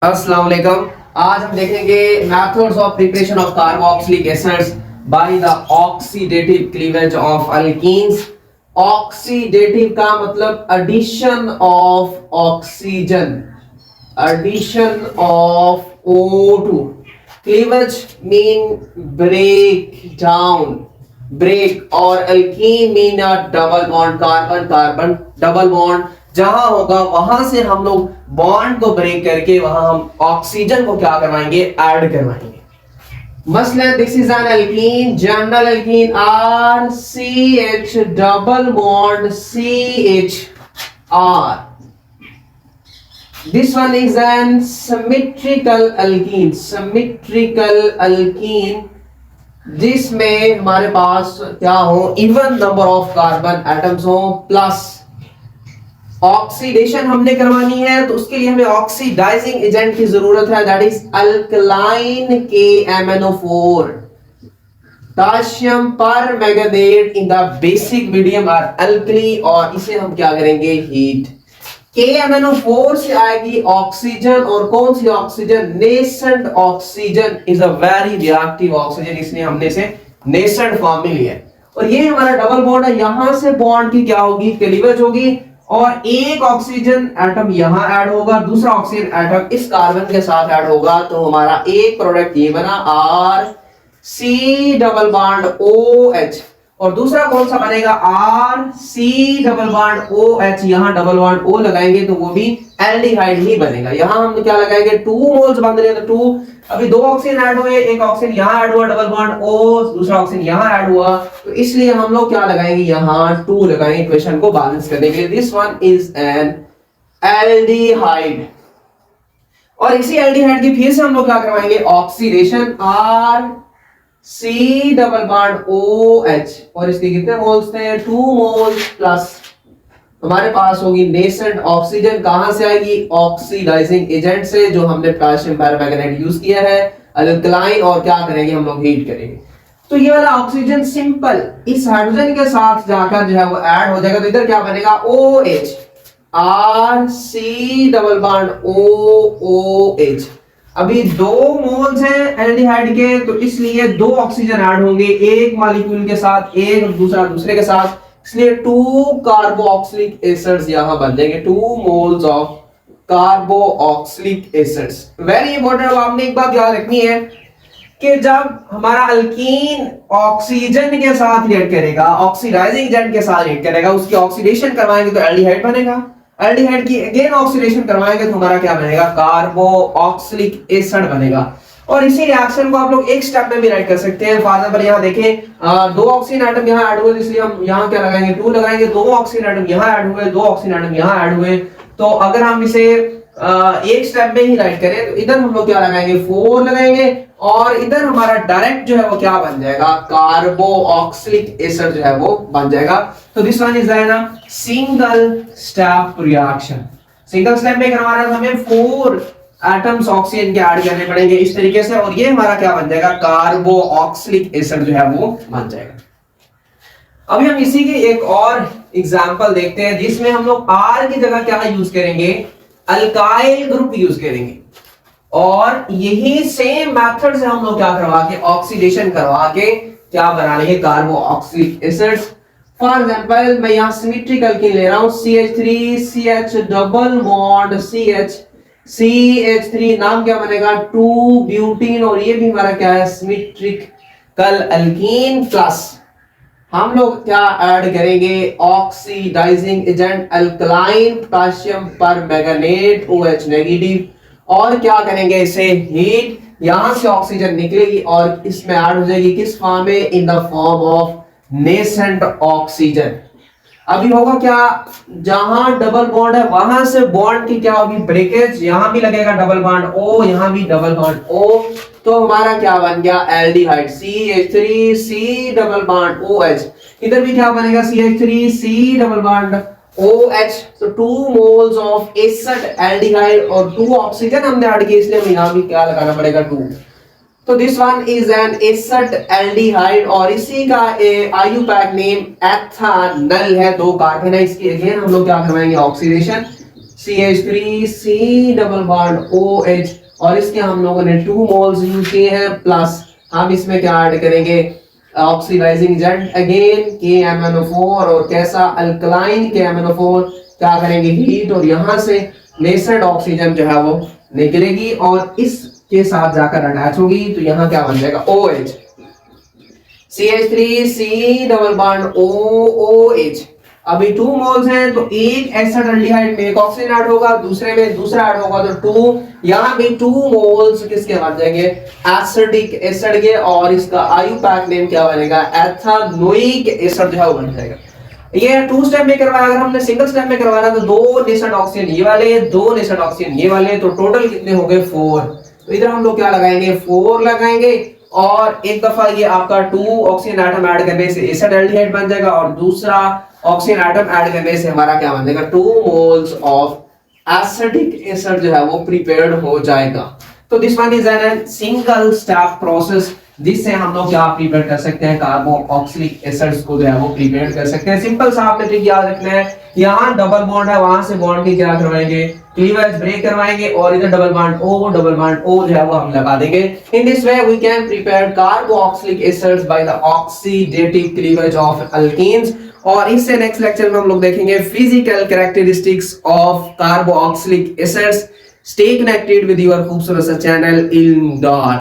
अस्सलाम वालेकुम। आज हम देखेंगे methods of preparation of carboxylic acids by the oxidative cleavage of alkenes. Oxidative का मतलब addition of oxygen, addition of O2। Cleavage mean break down, break, और alkene mean a double bond, carbon carbon double bond. जहां होगा वहां से हम लोग bond को ब्रेक करके वहां हम ऑक्सीजन को क्या करवाएंगे, ऐड करवाएंगे। मसलन this is an alkyne, general alkyne RCH double bond CHR। This one is an symmetrical alkyne, symmetrical alkyne जिसमें हमारे पास क्या हो, even number of carbon atoms हो, प्लस ऑक्सीडेशन हमने करवानी है तो उसके लिए हमें ऑक्सीडाइजिंग एजेंट की जरूरत है, that is alkaline KMnO4, potassium permanganate in the basic medium or alkali, और इसे हम क्या करेंगे, हीट। KMnO4 से आएगी ऑक्सीजन, और कौन सी oxygen, nascent oxygen is a very reactive oxygen, इसलिए हमने इसे नेसेंट फॉर्म में लिया है। और ये हमारा डबल बॉन्ड है, यहां से बॉन्ड की क्या होगी, क्लीवेज होगी, और एक ऑक्सीजन एटम यहां ऐड होगा, दूसरा ऑक्सीजन एटम इस कार्बन के साथ ऐड होगा, तो हमारा एक प्रोडक्ट ये बना RC डबल बॉन्ड OH, और दूसरा कौन सा बनेगा, RC डबल बॉन्ड OH, यहां डबल बॉन्ड O लगाएंगे तो वो भी एल्डिहाइड ही बनेगा। यहां हम क्या लगाएंगे, 2 मोल्स बन रहे हैं, तो 2, अभी 2 ऑक्सीजन ऐड हुए, एक ऑक्सीजन यहां ऐड हुआ डबल बॉन्ड O, दूसरा ऑक्सीजन यहां ऐड हुआ, तो इसलिए हम लोग क्या लगाएंगे, यहां 2 लगाएंगे इक्वेशन को बैलेंस करने के लिए। This one is an aldehyde, और इसी एल्डिहाइड की फिर से हम लोग क्या करवाएंगे, oxidation, RC double bond OH, और इसके कितने मोल्स थे, 2 मोल्स, प्लस हमारे पास होगी नेसेंट ऑक्सीजन, कहां से आएगी, ऑक्सीडाइजिंग एजेंट से, जो हमने पोटेशियम परमैंगनेट यूज किया है, अल्कलाइन, और क्या करेंगे हम लोग, हीट करेंगे। तो ये वाला ऑक्सीजन सिंपल इस हाइड्रोजन के साथ जाकर जो है वो ऐड हो जाएगा, तो इधर क्या बनेगा, OH, RC double bond OH। अभी 2 मोल्स हैं एल्डिहाइड के, तो इसलिए 2 ऑक्सीजन ऐड होंगे, एक मॉलिक्यूल के साथ, एक दूसरा दूसरे के साथ, इसलिए 2 कार्बोक्सिलिक एसिड्स यहां बन जाएंगे, 2 moles of carboxylic acids. Very important, आपने एक बात याद रखनी है कि जब हमारा अल्कीन ऑक्सीजन के साथ रिएक्ट करेगा, ऑक्सीडाइजिंग एजेंट के साथ रिएक्ट करेगा, उसकी ऑक्सीडेशन करवाएंगे तो एल्डिहाइड बनेगा, एल्डिहाइड की अगेन ऑक्सीडेशन करवाएंगे तो हमारा क्या बनेगा, कार्बोक्सिलिक एसिड बनेगा। और इसी रिएक्शन को आप लोग एक स्टेप में भी राइट कर सकते हैं। फॉर एग्जांपल यहाँ देखें, 2 ऑक्सीजन एटम यहाँ ऐड हुए, इसलिए हम यहाँ क्या लगाएंगे, 2 लगाएंगे, 2 ऑक्सीजन एटम यहाँ ऐड हुए, 2 ऑक्सीजन एटम यहाँ ऐड हुए, तो अगर हम इसे एक स्टेप में ही राइट करें तो इधर हम लोग क्या लगाएंगे, 4 लगाएंगे, और इधर हमारा डायरेक्ट जो है वो क्या बन जाएगा, कार्बोक्सिलिक एसिड जो है वो बन जाएगा। तो दिस वन इज ना single step reaction, single step में करवाना है हमें 4 एटम्स ऑक्सीजन के ऐड करने पड़ेंगे इस तरीके से, और ये हमारा क्या बन जाएगा, कार्बोक्सिलिक एसिड जो है वो बन जाएगा। अभी हम इसी के एक और एग्जांपल देखते हैं जिसमें हम लोग R की जगह क्या यूज करेंगे, अल्काइल ग्रुप यूज करेंगे, और यही सेम मेथड से हम लोग क्या करवा के, ऑक्सीडेशन करवा के क्या बना लेंगे, कार्बोक्सिलिक एसिड्स। फॉर एग्जांपल मैं यहां सिमेट्रिक अल्कीन ले रहा हूं, CH3CH डबल बॉन्ड CH3, नाम क्या बनेगा, 2 ब्यूटीन, और ये भी हमारा क्या है, सिमेट्रिकल अल्कीन, प्लस हम लोग क्या ऐड करेंगे, ऑक्सीडाइजिंग एजेंट अल्कलाइन, पोटेशियम पर मैंगनेट OH नेगेटिव, और क्या करेंगे, इसे हीट, यहां से ऑक्सीजन निकलेगी और इसमें ऐड हो जाएगी किस फॉर्म में, in the form of nascent oxygen. अभी होगा क्या, जहां डबल बॉन्ड है वहां से बॉन्ड की क्या होगी, ब्रेकेज, यहां भी लगेगा डबल बॉन्ड O, यहां भी डबल बॉन्ड O, तो हमारा क्या बन गया, aldehyde, CH3C double bond OH, इधर भी क्या बनेगा, CH3C डबल बॉन्ड OH, तो 2 मोल्स ऑफ एसिड एल्डिहाइड, और 2 ऑक्सीजन हमने ऐड किया, इसलिए हमें यहां भी क्या लगाना पड़ेगा, 2। तो this one is an acid aldehyde, और इसी का IUPAC नेम एथानल है, 2 कार्बन है, इसकी अगेन हम लोग क्या करवाएंगे, oxidation, CH3 C double bond OH, और इसके हम लोगों ने 2 मोल्स यूज किए हैं, प्लस हम इसमें क्या ऐड करेंगे, ऑक्सीडाइजिंग एजेंट अगेन KMnO4, और कैसा अल्कलाइन KMnO4, क्या करेंगे हीट, और यहां से नेसेंट ऑक्सीजन जो है वो निकलेगी और इसके साथ जाकर अटैच होगी, तो यहां क्या बन जाएगा OH, CH3 C double bond OH। अभी 2 मोल्स हैं तो एक एसिडाल्डिहाइड में एक ऑक्सीजन ऐड होगा, दूसरे में दूसरा ऐड होगा, तो 2, यहां भी 2 मोल्स किसके बन जाएंगे, एसिडिक एसिड के, और इसका आईयूपैक नेम क्या बनेगा, एथानोइक एसिड जो है वो बन जाएगा। ये 2 स्टेप में करवाया, अगर हमने सिंगल स्टेप में करवाना तो 2 नेसेंट ऑक्सीजन ये वाले, 2 नेसेंट ऑक्सीजन ये वाले, तो टोटल कितने हो गए 4। तो इधर हम लोग क्या लगाएंगे 4 लगाएंगे, और एक दफा ये आपका 2 ऑक्सीजन एटम ऐड करने से एसिडाल्डिहाइड बन जाएगा, और दूसरा ऑक्सीजन एटम ऐड करने से हमारा क्या बन जाएगा 2 मोल्स ऑफ एसिडिक एसिड जो है वो प्रिपेयर्ड हो जाएगा। तो this one is an single step process, जिससे हम लोग क्या प्रिपेयर कर सकते हैं, कार्बोक्सिलिक एसिड्स को जो है वो प्रिपेयर कर सकते हैं। सिंपल सा आपने ट्रिक याद रखना है, यहाँ डबल बॉन्ड है, वहां से बॉन्ड की क्या करवाएंगे, क्लीवेज ब्रेक करवाएंगे, और इधर डबल बॉन्ड O जो है वो हम लगा देंगे। In this way we can prepare carboxylic acids by the oxidative cleavage of alkenes. और इससे नेक्स्ट लेक्चर में हम लोग देखेंगे physical characteristics of carboxylic acids. Stay connected with your खूबसूरत सा चैनल इल्म डॉट।